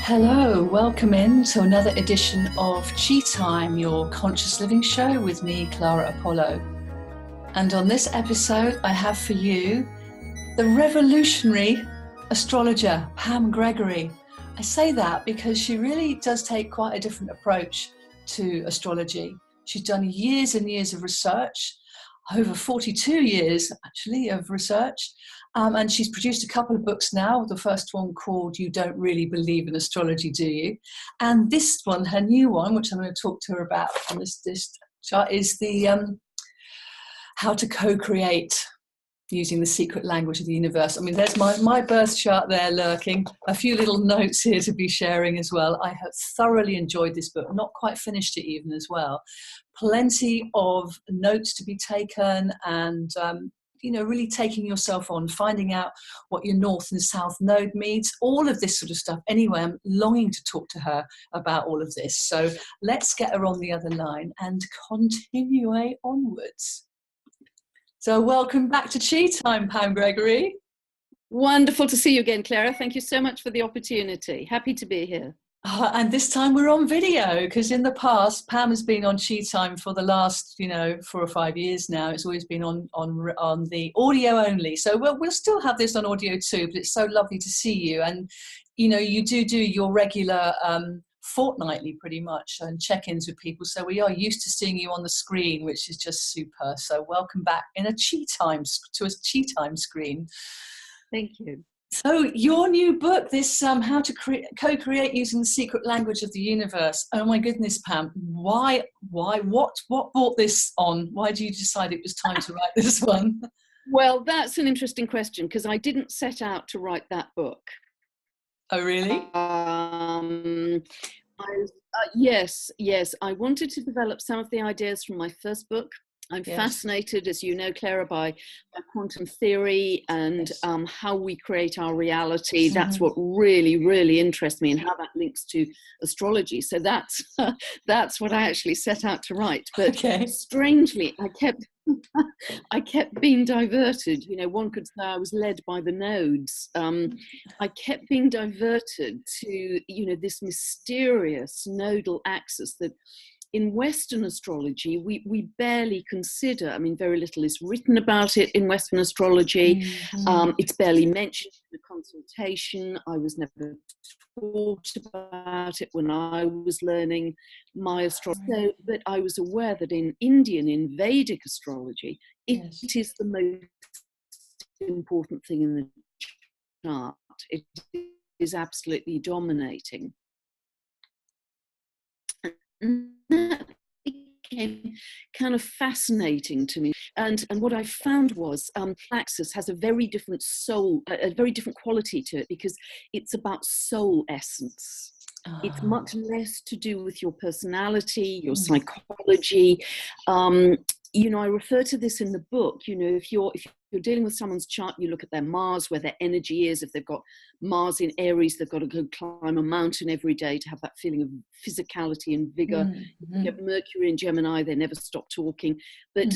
Hello, welcome in to another edition of Chi Time, your conscious living show with me, Clara Apollo. And on this episode, I have for you the revolutionary astrologer, Pam Gregory. I say that because she really does take quite a different approach to astrology. She's done years and years of research, over 42 years actually of research. And she's produced a couple of books now. The first one called You Don't Really Believe in Astrology, Do You? And this one, her new one, which I'm going to talk to her about on this chart, is the how to co-create using the secret language of the universe. I mean, there's my birth chart there lurking. A few little notes here to be sharing as well. I have thoroughly enjoyed this book, not quite finished it even as well. Plenty of notes to be taken and really taking yourself on, finding out what your north and south node means, all of this sort of stuff. Anyway, I'm longing to talk to her about all of this. So let's get her on the other line and continue onwards. So welcome back to Chi Time, Pam Gregory. Wonderful to see you again, Clara. Thank you so much for the opportunity. Happy to be here. And this time we're on video, because in the past Pam has been on Chi Time for the last 4 or 5 years now. It's always been on the audio only, so we'll still have this on audio too, but it's so lovely to see you. And you do your regular fortnightly pretty much and check-ins with people, so we are used to seeing you on the screen, which is just super. So welcome back in a Chi Time screen. Thank you. So your new book, this how to co-create using the secret language of the universe. Oh my goodness, Pam, why, what brought this on? Why did you decide it was time to write this one? Well, that's an interesting question, because I didn't set out to write that book. Oh, really? Yes. I wanted to develop some of the ideas from my first book. I'm fascinated, as you know, Clara, by quantum theory and how we create our reality. That's what really, really interests me, and how that links to astrology. So that's what I actually set out to write. But strangely, I kept being diverted. One could say I was led by the nodes. I kept being diverted to this mysterious nodal axis that, in Western astrology, we barely consider. I mean, very little is written about it in Western astrology. It's barely mentioned in a consultation. I was never taught about it when I was learning my astrology. So, but I was aware that in Vedic astrology, it is the most important thing in the chart. It is absolutely dominating. That became kind of fascinating to me, and what I found was Axis has a very different soul, a very different quality to it, because it's about soul essence. It's much less to do with your personality, your psychology. I refer to this in the book. If you're dealing with someone's chart, you look at their Mars, where their energy is. If they've got Mars in Aries, they've got to go climb a mountain every day to have that feeling of physicality and vigor. If you get Mercury in Gemini, they never stop talking. But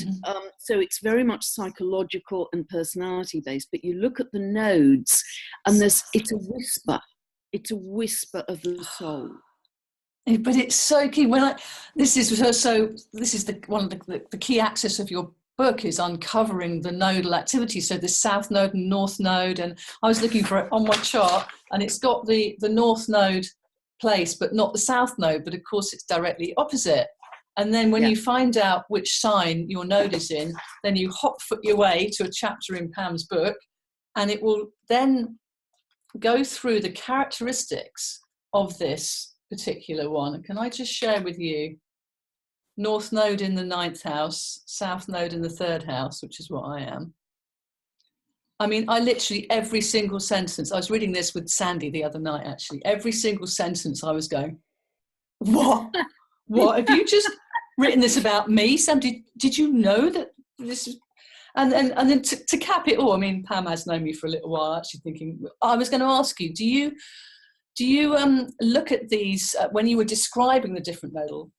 so it's very much psychological and personality based. But you look at the nodes, and it's a whisper. It's a whisper of the soul. But it's so key. This is one of the key axis of your book, is uncovering the nodal activity. So the south node and north node, and I was looking for it on my chart, and it's got the north node place, but not the south node. But of course, it's directly opposite. And then when you find out which sign your node is in, then you hot foot your way to a chapter in Pam's book, and it will then go through the characteristics of this particular one. Can I just share with you? North node in the 9th house, south node in the 3rd house, which is what I am. I mean, I literally, every single sentence, I was reading this with Sandy the other night, actually. Every single sentence I was going, what? Have you just written this about me? Sam, did you know that this is... And then to cap it all, I mean, Pam has known me for a little while, actually thinking, I was going to ask you, do you look at these when you were describing the different nodal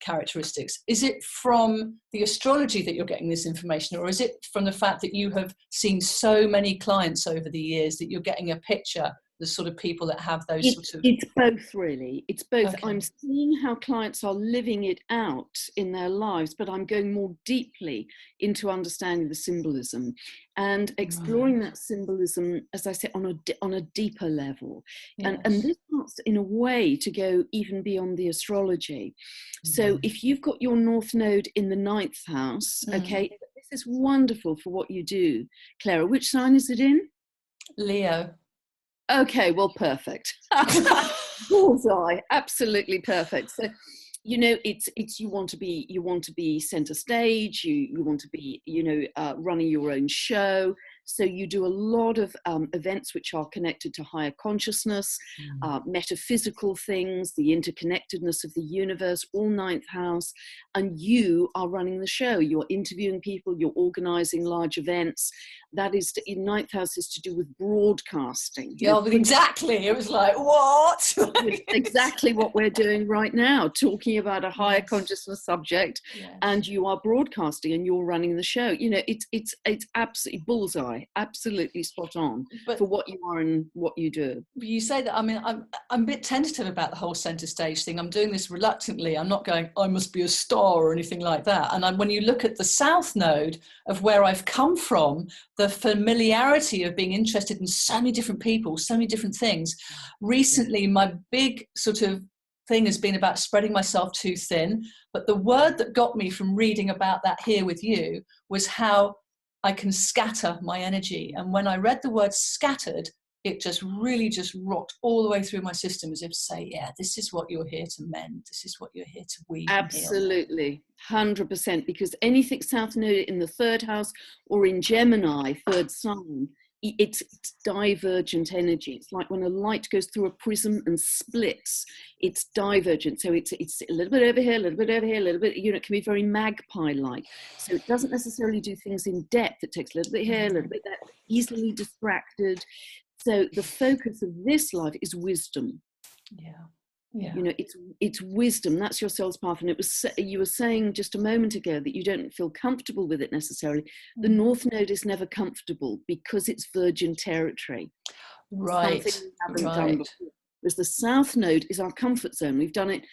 characteristics? Is it from the astrology that you're getting this information, or is it from the fact that you have seen so many clients over the years that you're getting a picture the sort of people that have those sort of... It's both, really. It's both. Okay. I'm seeing how clients are living it out in their lives, but I'm going more deeply into understanding the symbolism and exploring that symbolism, as I say, on a deeper level. Yes. And this starts, in a way, to go even beyond the astrology. So if you've got your North Node in the 9th house, okay, this is wonderful for what you do. Clara, which sign is it in? Leo. Okay, well, perfect. Bullseye, absolutely perfect. So, you know, it's you want to be center stage. You want to be, running your own show. So you do a lot of events which are connected to higher consciousness, metaphysical things, the interconnectedness of the universe, all 9th house, and you are running the show. You're interviewing people, you're organizing large events. That is, in 9th house is to do with broadcasting. Yeah, exactly. It was like, what? Exactly what we're doing right now, talking about a higher consciousness subject, and you are broadcasting and you're running the show. You know, it's absolutely bullseye. Absolutely spot on for what you are and what you do. You say that. I mean, I'm a bit tentative about the whole center stage thing. I'm doing this reluctantly. I'm not going, I must be a star or anything like that. And when you look at the South Node of where I've come from, the familiarity of being interested in so many different people, so many different things. Recently, my big sort of thing has been about spreading myself too thin. But the word that got me from reading about that here with you was how I can scatter my energy. And when I read the word scattered, it just really just rocked all the way through my system, as if to say, yeah, this is what you're here to mend. This is what you're here to weave. Absolutely, 100%, because anything South Node in the 3rd house or in Gemini, 3rd sign, it's divergent energy. It's like when a light goes through a prism and splits, it's divergent. So it's a little bit over here, a little bit over here, a little bit, it can be very magpie-like. So it doesn't necessarily do things in depth. It takes a little bit here, a little bit there, easily distracted. So the focus of this life is wisdom. Yeah. It's wisdom. That's your soul's path. And you were saying just a moment ago that you don't feel comfortable with it necessarily. The North Node is never comfortable because it's virgin territory. Right. Something we haven't done before. Whereas the South Node is our comfort zone. We've done it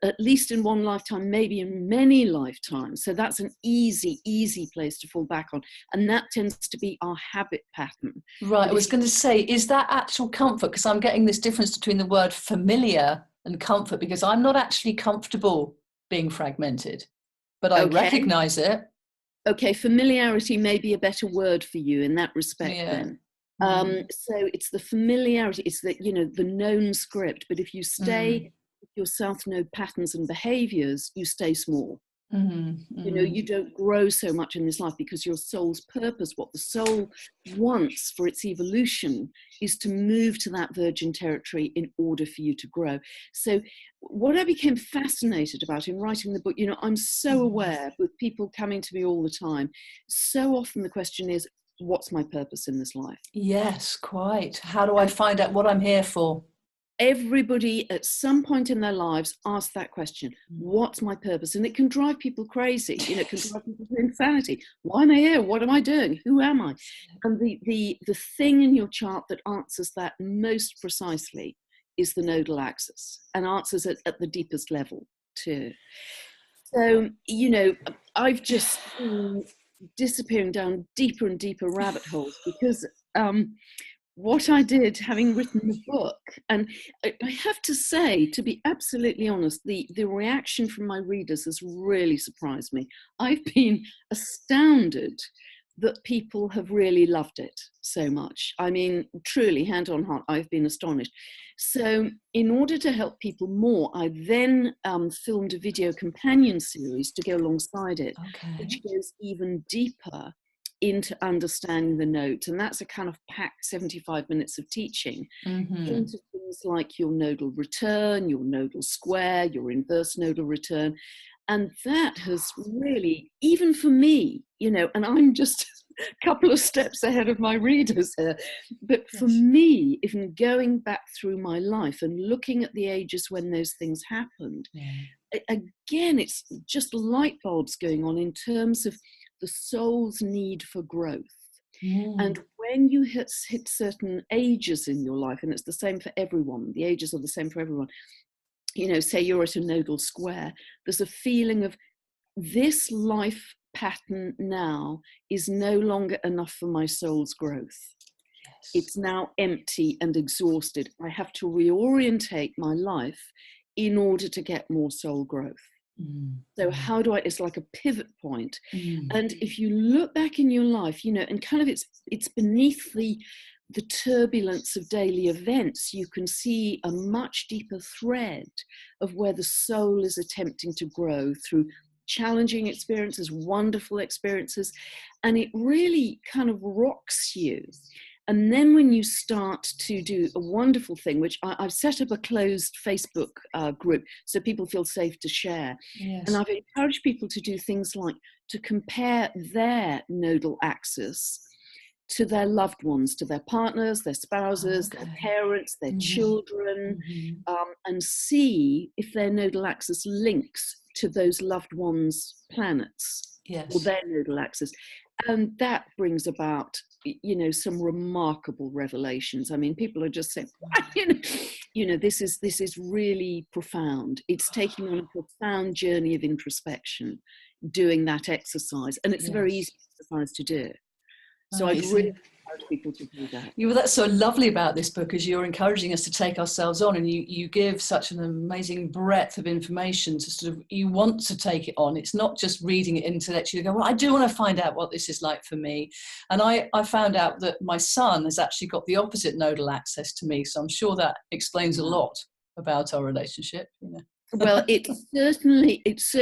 at least in one lifetime, maybe in many lifetimes. So that's an easy place to fall back on. And that tends to be our habit pattern. Right. I was going to say, is that actual comfort? Because I'm getting this difference between the word familiar and comfort, because I'm not actually comfortable being fragmented, but I recognize it. Okay, familiarity may be a better word for you in that respect then. So it's the familiarity, it's the, the known script, but if you stay with your South Node patterns and behaviors, you stay small. You don't grow so much in this life because your soul's purpose, what the soul wants for its evolution, is to move to that virgin territory in order for you to grow. So what I became fascinated about in writing the book, I'm so aware with people coming to me all the time, so often the question is, what's my purpose in this life? Yes, quite. How do I find out what I'm here for? Everybody at some point in their lives asks that question, what's my purpose? And it can drive people crazy, it can drive people to insanity. Why am I here? What am I doing? Who am I? And the thing in your chart that answers that most precisely is the Nodal Axis, and answers it at the deepest level too. So, I've just been disappearing down deeper and deeper rabbit holes because what I did, having written the book, and I have to say, to be absolutely honest, the reaction from my readers has really surprised me. I've been astounded that people have really loved it so much. I mean, truly, hand on heart, I've been astonished. So in order to help people more, I then filmed a video companion series to go alongside it, which goes even deeper into understanding the note. And that's a kind of packed 75 minutes of teaching into things like your nodal return, your nodal square, your inverse nodal return. And that has really, even for me, and I'm just a couple of steps ahead of my readers here, but for me, even going back through my life and looking at the ages when those things happened, again, it's just light bulbs going on in terms of the soul's need for growth. And when you hit certain ages in your life, and it's the same for everyone, the ages are the same for everyone, you know, say you're at a nodal square, there's a feeling of this life pattern now is no longer enough for my soul's growth. Yes. It's now empty and exhausted. I have to reorientate my life in order to get more soul growth. So how do I, it's like a pivot point. And if you look back in your life, you know, and kind of it's beneath the turbulence of daily events, you can see a much deeper thread of where the soul is attempting to grow through challenging experiences, wonderful experiences, and it really kind of rocks you. And then when you start to do a wonderful thing, which I've set up a closed Facebook group so people feel safe to share. Yes. And I've encouraged people to do things like to compare their nodal axis to their loved ones, to their partners, their spouses, their parents, their children, and see if their nodal axis links to those loved ones' planets, or their nodal axis. And that brings about, you know, some remarkable revelations. I mean, people are just saying, you know, this is really profound. It's taking on a profound journey of introspection, doing that exercise, and it's a very easy exercise to do. So I'd really encourage people to do that. Well, that's so lovely about this book, is you're encouraging us to take ourselves on, and you give such an amazing breadth of information to sort of, you want to take it on. It's not just reading it intellectually, you go, well, I do want to find out what this is like for me. And I found out that my son has actually got the opposite nodal axis to me, so I'm sure that explains a lot about our relationship, you know. Well, it's certainly,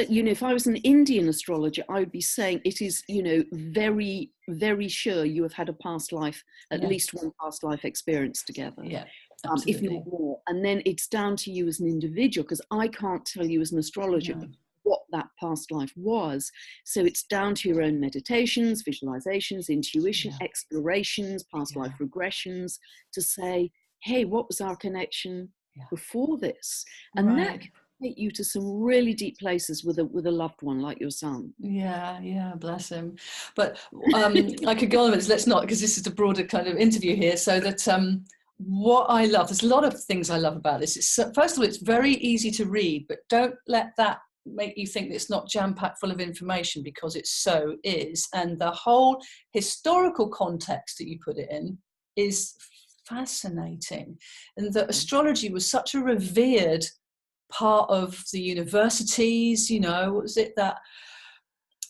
you know, if I was an Indian astrologer, I would be saying it is, you know, very, very sure you have had a past life, at least one past life experience together. Yeah, if not more. And then it's down to you as an individual, because I can't tell you as an astrologer what that past life was. So it's down to your own meditations, visualizations, intuition, explorations, past life regressions, to say, hey, what was our connection before this? And that take you to some really deep places with a loved one like your son. Yeah, bless him. But I could go on with this, let's not, because this is a broader kind of interview here. So that what I love, there's a lot of things I love about this. It's, first of all, it's very easy to read, but don't let that make you think that it's not jam-packed full of information, because it so is. And the whole historical context that you put it in is fascinating. And that astrology was such a revered part of the universities, you know, what was it that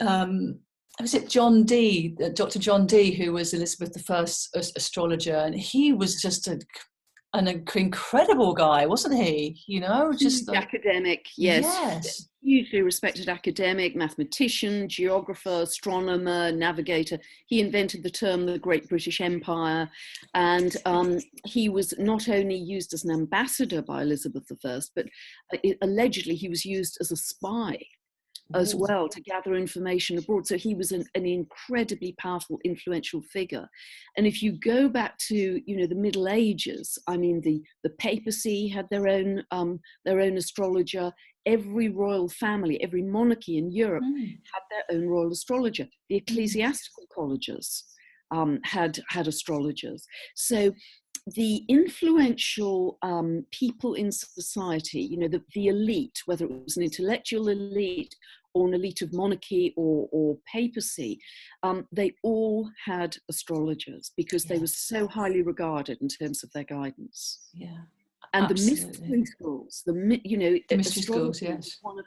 was it John Dee, Dr. John Dee, who was Elizabeth I's astrologer, and he was just an incredible guy, wasn't he? You know, just academic, yes, hugely respected academic, mathematician, geographer, astronomer, navigator. He invented the term the Great British Empire, and he was not only used as an ambassador by Elizabeth I, but allegedly he was used as a spy as well, to gather information abroad. So he was an incredibly powerful, influential figure. And if you go back to, you know, the Middle Ages, I mean, the papacy had their own astrologer. Every royal family, every monarchy in Europe had their own royal astrologer. The ecclesiastical colleges had astrologers. So the influential people in society, you know, the elite, whether it was an intellectual elite or an elite of monarchy or papacy, they all had astrologers, because they were so highly regarded in terms of their guidance. Yeah, and absolutely. The mystery schools, the mystery schools, yes, one of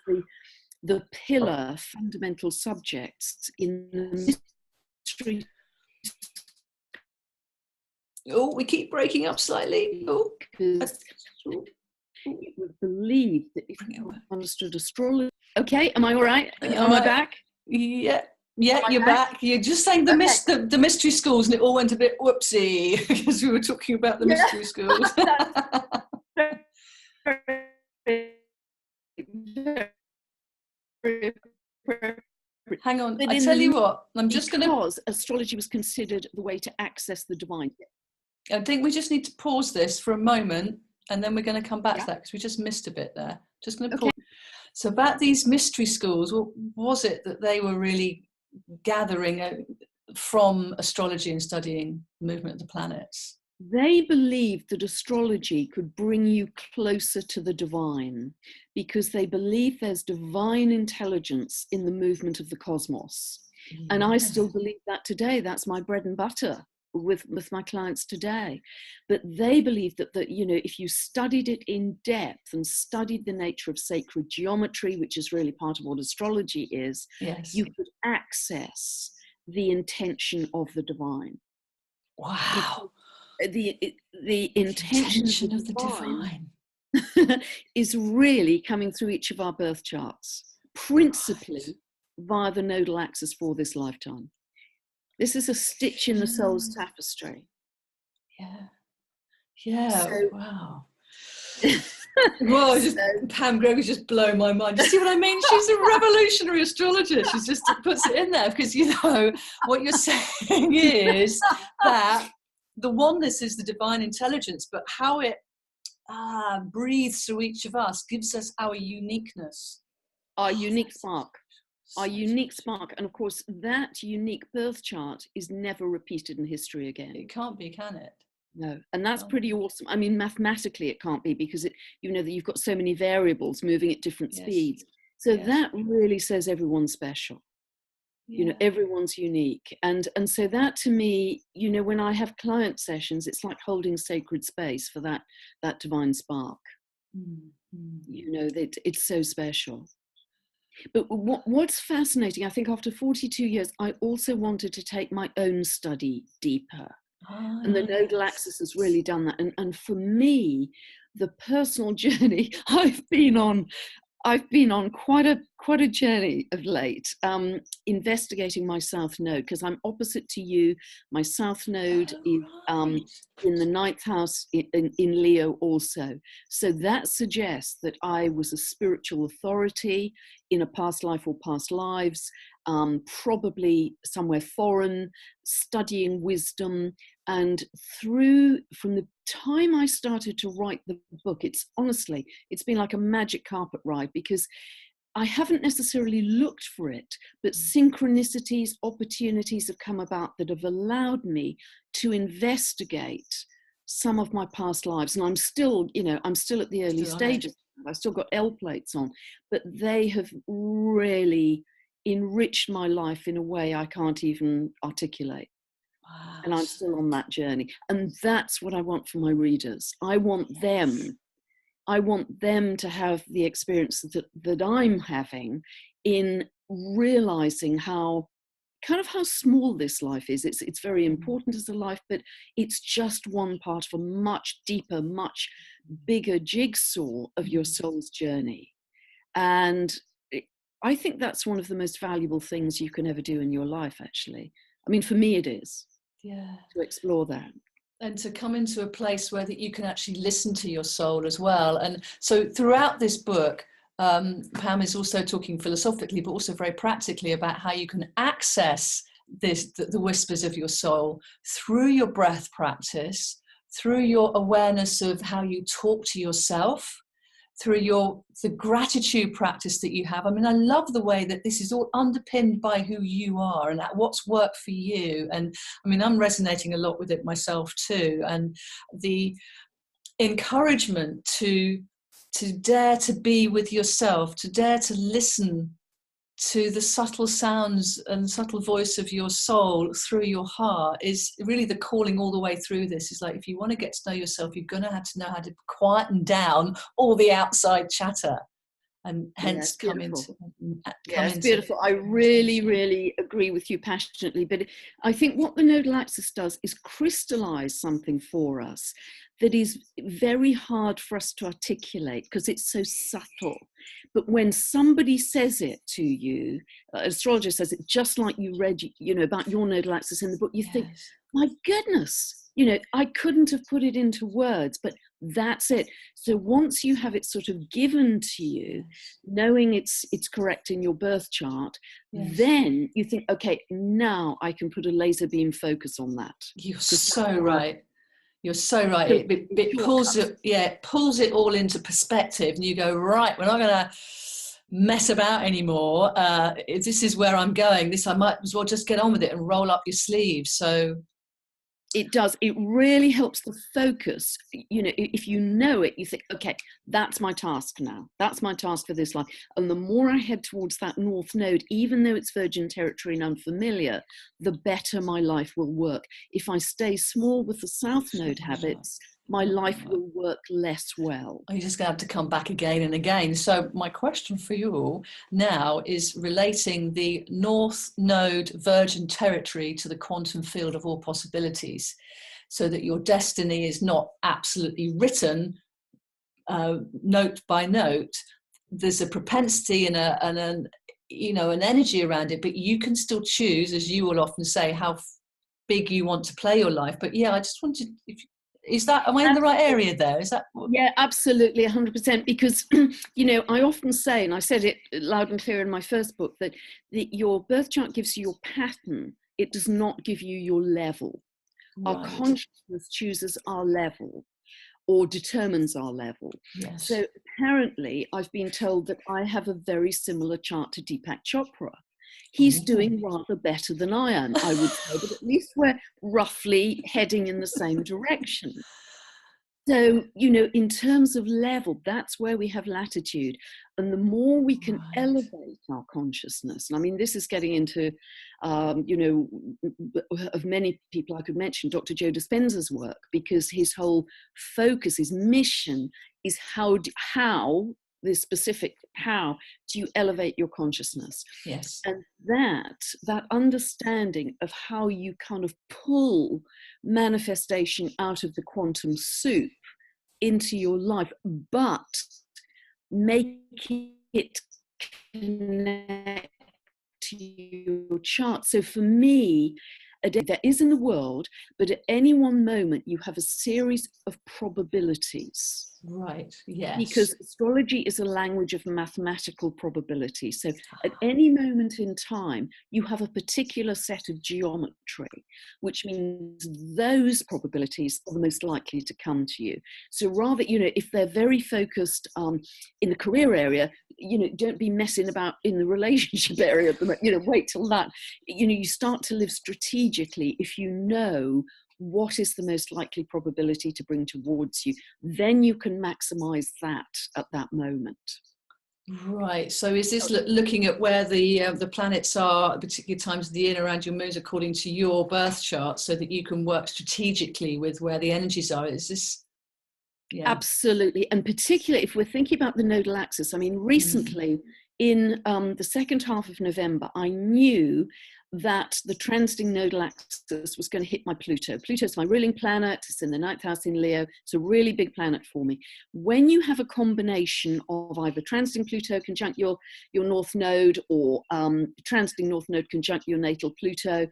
the pillar fundamental subjects in the mystery. Oh, we keep breaking up slightly. Oh, because it was believed that if you understood astrology. Okay, am I all right? Am I back? Yeah, you're back. You're just saying the mystery schools, and it all went a bit whoopsie because we were talking about the mystery schools. Hang on, I tell you what, I'm just going to... Because astrology was considered the way to access the divine. I think we just need to pause this for a moment, and then we're going to come back to that, because we just missed a bit there. Just going to pause. So about these mystery schools, what was it that they were really gathering from astrology and studying movement of the planets? They believed that astrology could bring you closer to the divine, because they believe there's divine intelligence in the movement of the cosmos. Yeah. And I still believe that today. That's my bread and butter with my clients today. But they believe that, if you studied it in depth and studied the nature of sacred geometry, which is really part of what astrology is, yes, you could access the intention of the divine. Wow. The intention of the divine is really coming through each of our birth charts, principally via the Nodal Axis for this lifetime. This is a stitch in the soul's tapestry. So, wow. Whoa, Pam Gregory just blow my mind. You see what I mean? She's a revolutionary astrologer. She just puts it in there, because what you're saying is that the oneness is the divine intelligence, but how it breathes through each of us gives us our uniqueness. Our unique spark. Our unique spark. And of course, that unique birth chart is never repeated in history again. It can't be, can it? No. And that's pretty awesome. I mean, mathematically, it can't be, because that you've got so many variables moving at different speeds. So that really says everyone's special. Everyone's unique. And so that, to me, when I have client sessions, it's like holding sacred space for that divine spark. It's so special. But what's fascinating, I think after 42 years, I also wanted to take my own study deeper. And the Nodal Axis has really done that. And for me, the personal journey I've been on quite a journey of late, investigating my South Node, because I'm opposite to you. My South Node is in the 9th house in Leo also. So that suggests that I was a spiritual authority in a past life or past lives, probably somewhere foreign, studying wisdom. And from the time I started to write the book, it's been like a magic carpet ride, because I haven't necessarily looked for it, but synchronicities, opportunities have come about that have allowed me to investigate some of my past lives. And I'm still at the early stages. I've still got L plates on, but they have really enriched my life in a way I can't even articulate. Wow. And I'm still on that journey. And that's what I want for my readers. I want them to have the experience that I'm having in realizing how small this life is. It's very important as a life, but it's just one part of a much deeper, much bigger jigsaw of your soul's journey. And I think that's one of the most valuable things you can ever do in your life, actually. I mean, for me, it is. Yeah. To explore that. And to come into a place where that you can actually listen to your soul as well. And so throughout this book, Pam is also talking philosophically, but also very practically about how you can access the whispers of your soul through your breath practice, through your awareness of how you talk to yourself, through the gratitude practice that you have. I mean, I love the way that this is all underpinned by who you are and what's worked for you. And I mean, I'm resonating a lot with it myself too. And the encouragement to dare to be with yourself, to dare to listen to the subtle sounds and subtle voice of your soul through your heart is really the calling all the way through this. It's like, if you want to get to know yourself, you're going to have to know how to quieten down all the outside chatter, and hence come into. It's beautiful. I really, really agree with you passionately. But I think what the Nodal Axis does is crystallize something for us that is very hard for us to articulate because it's so subtle. But when somebody says it to you, Astrologer says it, just like you read, about your Nodal Axis in the book, you think, my goodness, I couldn't have put it into words, but that's it. So once you have it sort of given to you, knowing it's correct in your birth chart, then you think, okay, now I can put a laser beam focus on that. You're so right. You're so right. It pulls it, pulls it all into perspective, and you go, right, we're not going to mess about anymore. This is where I'm going. I might as well just get on with it and roll up your sleeves. So it does. It really helps the focus. You know, if you know it, you think, okay, that's my task now. That's my task for this life. And the more I head towards that North Node, even though it's virgin territory and unfamiliar, the better my life will work. If I stay small with the South Node habits, my life will work less well. You're just going to have to come back again and again. So my question for you all now is relating the North Node Virgin territory to the quantum field of all possibilities, so that your destiny is not absolutely written note by note. There's a propensity and an energy around it, but you can still choose, as you will often say, how big you want to play your life. But yeah, I just wanted, am I in the right area there? Is that? Yeah, absolutely, 100%. Because, I often say, and I said it loud and clear in my first book, that your birth chart gives you your pattern. It does not give you your level. Right. Our consciousness chooses our level or determines our level. Yes. So apparently, I've been told that I have a very similar chart to Deepak Chopra. He's doing rather better than I am, I would say, but at least we're roughly heading in the same direction. So, in terms of level, that's where we have latitude. And the more we can elevate our consciousness, and I mean, this is getting into, of many people I could mention, Dr. Joe Dispenza's work, because his whole focus, his mission is how this specific how do you elevate your consciousness. Yes. And that understanding of how you kind of pull manifestation out of the quantum soup into your life, but making it connect to your chart. So for me, a day that is in the world, but at any one moment you have a series of probabilities. Right, yes. Because astrology is a language of mathematical probability. So at any moment in time, you have a particular set of geometry, which means those probabilities are the most likely to come to you. So rather, if they're very focused in the career area, don't be messing about in the relationship area. Wait till that. You start to live strategically if you know what is the most likely probability to bring towards you. Then you can maximize that at that moment. Right. So is this looking at where the planets are at particular times of the year around your moons according to your birth chart, so that you can work strategically with where the energies are? Is this? Yeah. Absolutely. And particularly if we're thinking about the nodal axis, I mean, recently in the second half of November, I knew that the transiting nodal axis was going to hit my Pluto. Pluto is my ruling planet. It's in the 9th house in Leo. It's a really big planet for me. When you have a combination of either transiting Pluto conjunct your North Node, or transiting North Node conjunct your natal Pluto,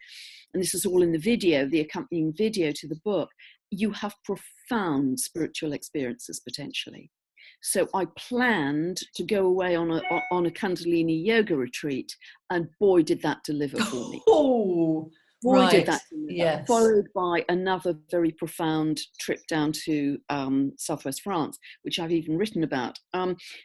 and this is all in the video, the accompanying video to the book, you have profound spiritual experiences potentially. So I planned to go away on a Kundalini yoga retreat, and boy, did that deliver for me. Oh, boy, right. Did that deliver. Yes. Followed by another very profound trip down to southwest France, which I've even written about.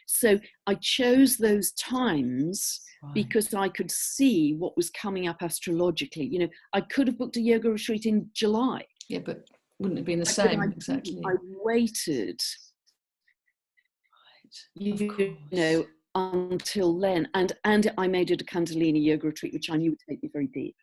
So I chose those times because I could see what was coming up astrologically. I could have booked a yoga retreat in July. Yeah, but wouldn't have been the same, exactly. I waited, until then, and I made it a Kundalini yoga retreat, which I knew would take me very deep.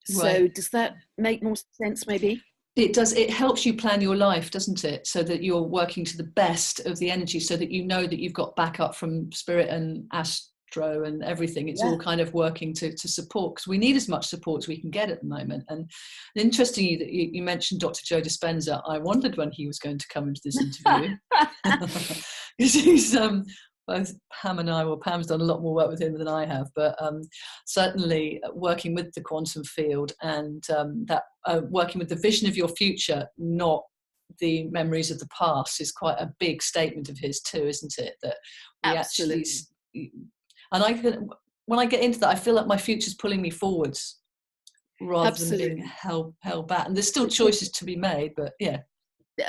So does that make more sense, maybe? It does. It helps you plan your life, doesn't it? So that you're working to the best of the energy, so that you know that you've got backup from spirit and astro and everything. It's all kind of working to support, because we need as much support as we can get at the moment. And interestingly, that you mentioned Dr. Joe Dispenza. I wondered when he was going to come into this interview, because he's both Pam and I, well, Pam's done a lot more work with him than I have, but certainly working with the quantum field and working with the vision of your future, not the memories of the past, is quite a big statement of his too, isn't it? That we Absolutely. And when I get into that, I feel like my future's pulling me forwards rather than being held back. And there's still choices to be made, but yeah.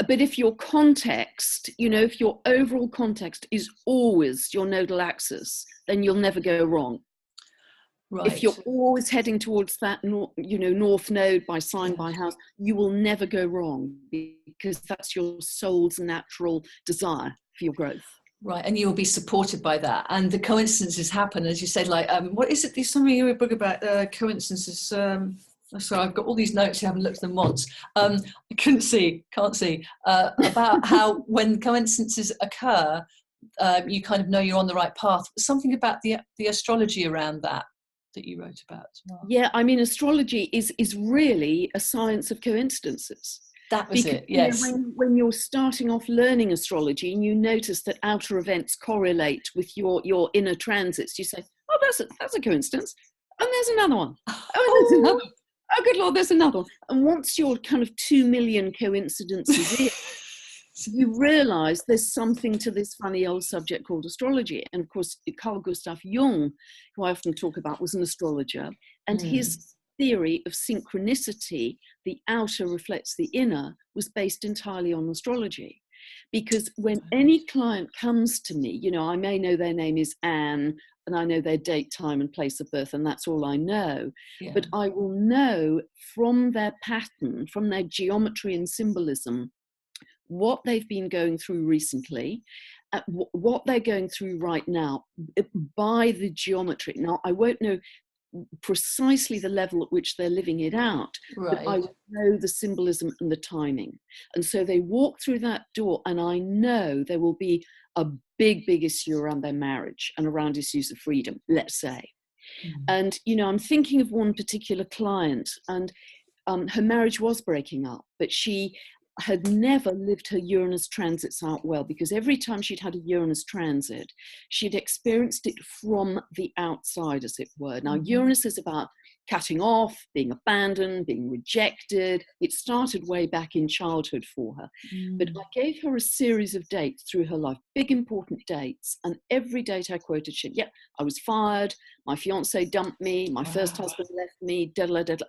But if your context, if your overall context is always your nodal axis, then you'll never go wrong. Right. If you're always heading towards that, north node by sign, by house, you will never go wrong, because that's your soul's natural desire for your growth. Right, and you'll be supported by that. And the coincidences happen, as you said, like, what is it? There's something in your book about coincidences. Sorry, I've got all these notes, you haven't looked at them once. I can't see, about how when coincidences occur, you kind of know you're on the right path. Something about the astrology around that you wrote about as well. Yeah, I mean, astrology is really a science of coincidences. That was it, yes. When you're starting off learning astrology and you notice that outer events correlate with your inner transits, you say, oh, that's a coincidence. And there's another one. Oh, there's another. Oh, good Lord, there's another one. And once you're kind of 2 million coincidences in, you realise there's something to this funny old subject called astrology. And of course, Carl Gustav Jung, who I often talk about, was an astrologer. And his theory of synchronicity, the outer reflects the inner, was based entirely on astrology. Because when any client comes to me, I may know their name is Anne, and I know their date, time, and place of birth, and that's all I know. Yeah. But I will know from their pattern, from their geometry and symbolism, what they've been going through recently, what they're going through right now, by the geometry. Now, I won't know precisely the level at which they're living it out, right, but I will know the symbolism and the timing. And so they walk through that door, and I know there will be a big issue around their marriage and around issues of freedom, let's say. And, I'm thinking of one particular client, and her marriage was breaking up, but she had never lived her Uranus transits out well, because every time she'd had a Uranus transit, she'd experienced it from the outside, as it were. Now, Uranus is about cutting off, being abandoned, being rejected. It started way back in childhood for her. But I gave her a series of dates through her life, big important dates, and every date I quoted, she said, I was fired, my fiance dumped me, my first husband left me,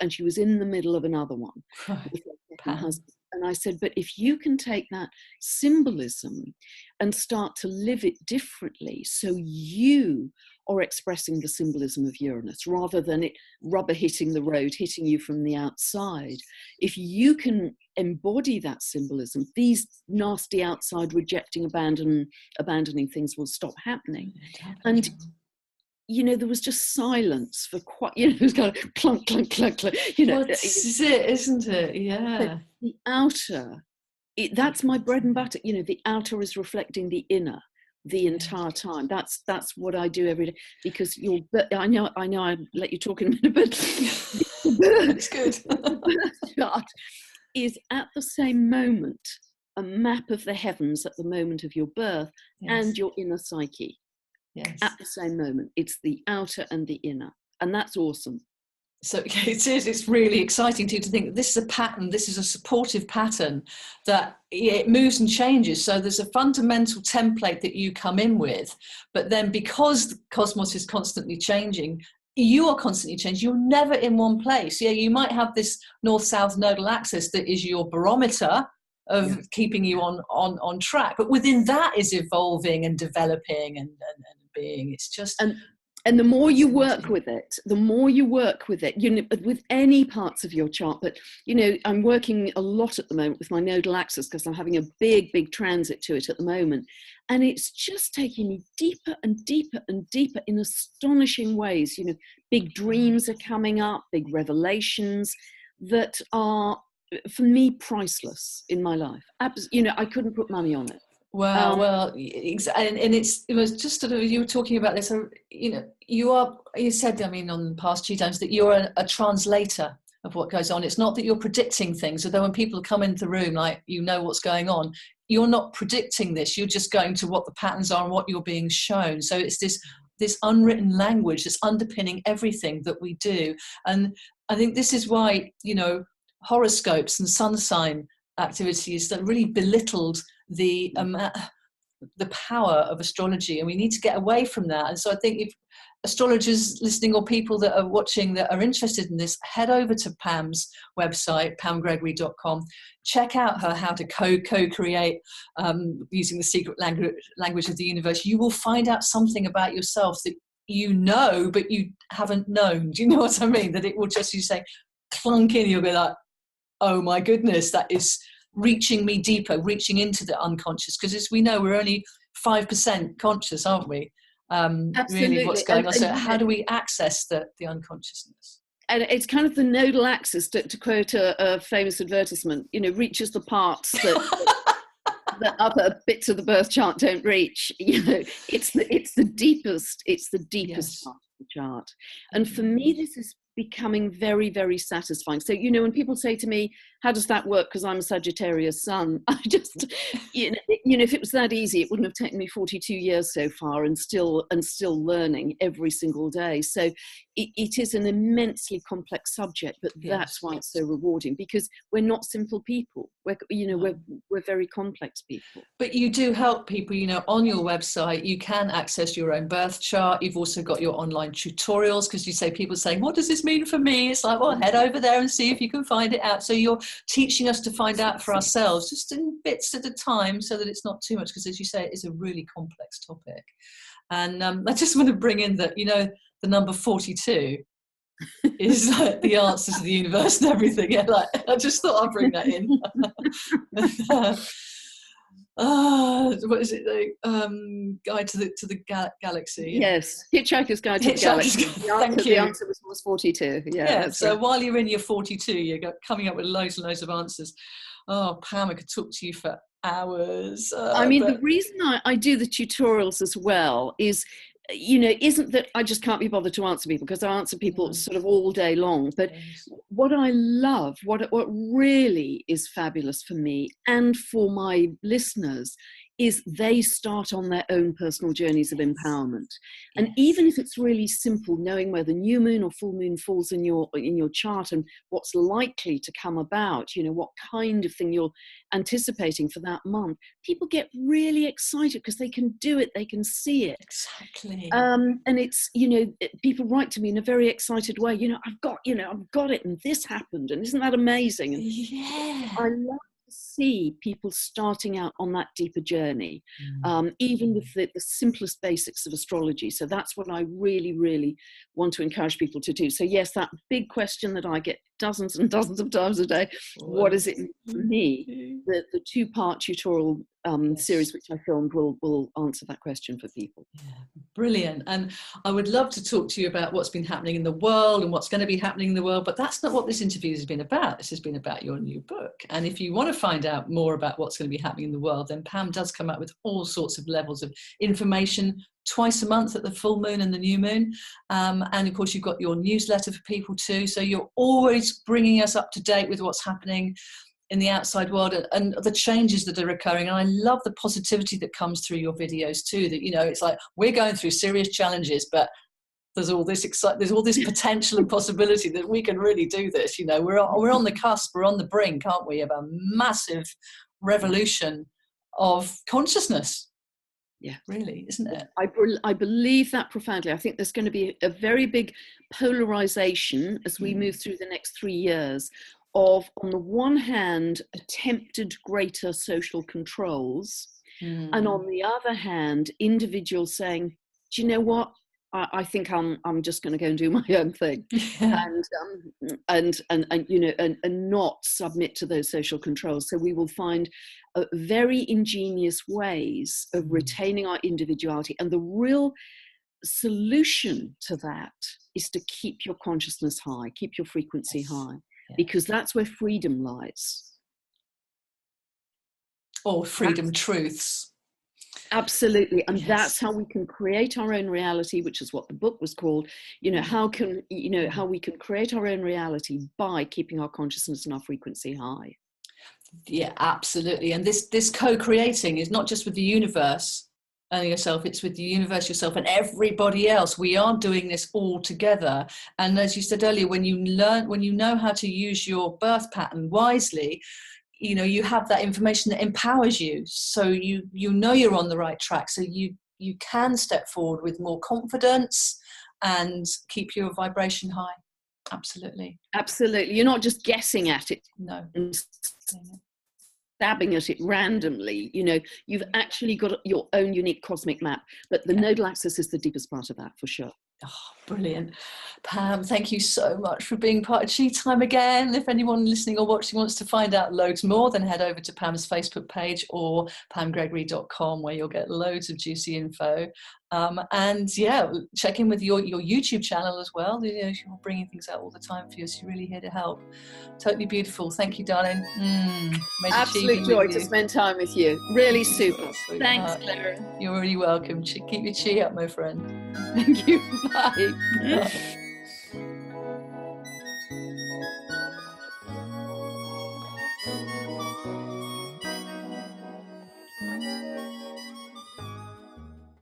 and she was in the middle of another one. With her husband. And I said, but if you can take that symbolism and start to live it differently, so you are expressing the symbolism of Uranus rather than it rubber hitting the road, hitting you from the outside. If you can embody that symbolism, these nasty outside rejecting, abandoning things will stop happening. And there was just silence for quite, it was kind of clunk, clunk, clunk, clunk. This is it, isn't it? Yeah. The outer, that's my bread and butter. The outer is reflecting the inner the entire time. That's what I do every day. Because I know I let you talk in a minute, but that's good. The chart is at the same moment a map of the heavens at the moment of your birth, and your inner psyche. Yes. At the same moment. It's the outer and the inner. And that's awesome. So it is. It's really exciting to think that this is a pattern, this is a supportive pattern, that it moves and changes. So there's a fundamental template that you come in with, but then because the cosmos is constantly changing, you are constantly changing. You're never in one place. Yeah, you might have this north-south nodal axis that is your barometer of keeping you on track, but within that is evolving and developing and being. It's just and the more you work with it, with any parts of your chart. But I'm working a lot at the moment with my nodal axis because I'm having a big transit to it at the moment, and it's just taking me deeper and deeper and deeper in astonishing ways. Big dreams are coming up, big revelations that are, for me, priceless in my life. I couldn't put money on it. Well, and it was just sort of, you were talking about this, you said, on past few times that you're a translator of what goes on. It's not that you're predicting things, although when people come into the room, like, what's going on, you're not predicting this, you're just going to what the patterns are and what you're being shown. So it's this unwritten language that's underpinning everything that we do. And I think this is why, horoscopes and sun sign activities that really belittled the the power of astrology, and we need to get away from that. And so I think if astrologers listening or people that are watching that are interested in this, head over to Pam's website, pamgregory.com. Check out her How to Co-Create using the secret language of the universe. You will find out something about yourself that you know, but you haven't known. Do you know what I mean? That it will just, you say, clunk in, you'll be like, oh my goodness, that is reaching me deeper, reaching into the unconscious. Because as we know, we're only 5% conscious, aren't we? Really what's going on. So how do we access the unconsciousness? And it's kind of the nodal axis, to quote a famous advertisement, reaches the parts that the other bits of the birth chart don't reach. It's the deepest Yes. part of the chart. And for me, this is becoming very, very satisfying. So, when people say to me, how does that work? Because I'm a Sagittarius sun. I just, if it was that easy, it wouldn't have taken me 42 years so far and still learning every single day. So it is an immensely complex subject, but that's why it's so rewarding, because we're not simple people. We're very complex people. But you do help people, on your website. You can access your own birth chart. You've also got your online tutorials, because you say, people saying, what does this mean for me? It's like, well, head over there and see if you can find it out. So you're teaching us to find out for ourselves, just in bits at a time, so that it's not too much, because as you say, it is a really complex topic. And I just want to bring in that, the number 42 is like the answer to the universe and everything. Yeah, like, I just thought I'd bring that in. What is it? The Guide to the Galaxy. Yes, Hitchhiker's Guide to the Galaxy. The answer was 42. Yeah. So right. While you're in your 42, you're coming up with loads and loads of answers. Oh, Pam, I could talk to you for hours. The reason I do the tutorials as well is, isn't that I just can't be bothered to answer people, because I answer people sort of all day long. But what I love, what really is fabulous for me and for my listeners, is they start on their own personal journeys of empowerment. And even if it's really simple, knowing where the new moon or full moon falls in your chart and what's likely to come about, what kind of thing you're anticipating for that month, people get really excited because they can do it, they can see it. Exactly. And it's, people write to me in a very excited way, I've got it, and this happened, and isn't that amazing? And I love to see people starting out on that deeper journey, even with the simplest basics of astrology. So that's what I really, really want to encourage people to do. So yes, that big question that I get dozens and dozens of times a day, what is it for me? The two-part tutorial series which I filmed will answer that question for people. Yeah, brilliant. And I would love to talk to you about what's been happening in the world and what's going to be happening in the world, but that's not what this interview has been about. This has been about your new book. And if you want to find out more about what's going to be happening in the world, then Pam does come up with all sorts of levels of information twice a month at the full moon and the new moon. And of course, you've got your newsletter for people too. So you're always bringing us up to date with what's happening in the outside world and the changes that are occurring. And I love the positivity that comes through your videos too, that, it's like, we're going through serious challenges, but there's all this potential and possibility that we can really do this. We're on the cusp, we're on the brink, aren't we, of a massive revolution of consciousness. Yeah, really, isn't it? I believe that profoundly. I think there's going to be a very big polarization as we move through the next 3 years of, on the one hand, attempted greater social controls, and on the other hand, individuals saying, do you know what? I think I'm just going to go and do my own thing, and not submit to those social controls. So we will find very ingenious ways of retaining our individuality, and the real solution to that is to keep your consciousness high, keep your frequency high, because that's where freedom lies. Or freedom truths. Absolutely. And that's how we can create our own reality, which is what the book was called. How we can create our own reality by keeping our consciousness and our frequency high. Yeah, absolutely. And this co-creating is not just with the universe and yourself, it's with the universe, yourself, and everybody else. We are doing this all together. And as you said earlier, when you know how to use your birth pattern wisely, you have that information that empowers you, so you know you're on the right track, so you can step forward with more confidence and keep your vibration high. Absolutely. You're not just guessing at it. No. Stabbing at it randomly. You've actually got your own unique cosmic map, but the nodal axis is the deepest part of that, for sure. Oh, brilliant. Pam, thank you so much for being part of Chi Time again. If anyone listening or watching wants to find out loads more, then head over to Pam's Facebook page or pamgregory.com, where you'll get loads of juicy info. And check in with your YouTube channel as well. You're bringing things out all the time for you, so you're really here to help. Totally beautiful. Thank you, darling. Absolute joy to spend time with you. Really super. Thanks, Clara. You're really welcome. Keep your chi up, my friend. Thank you. Bye.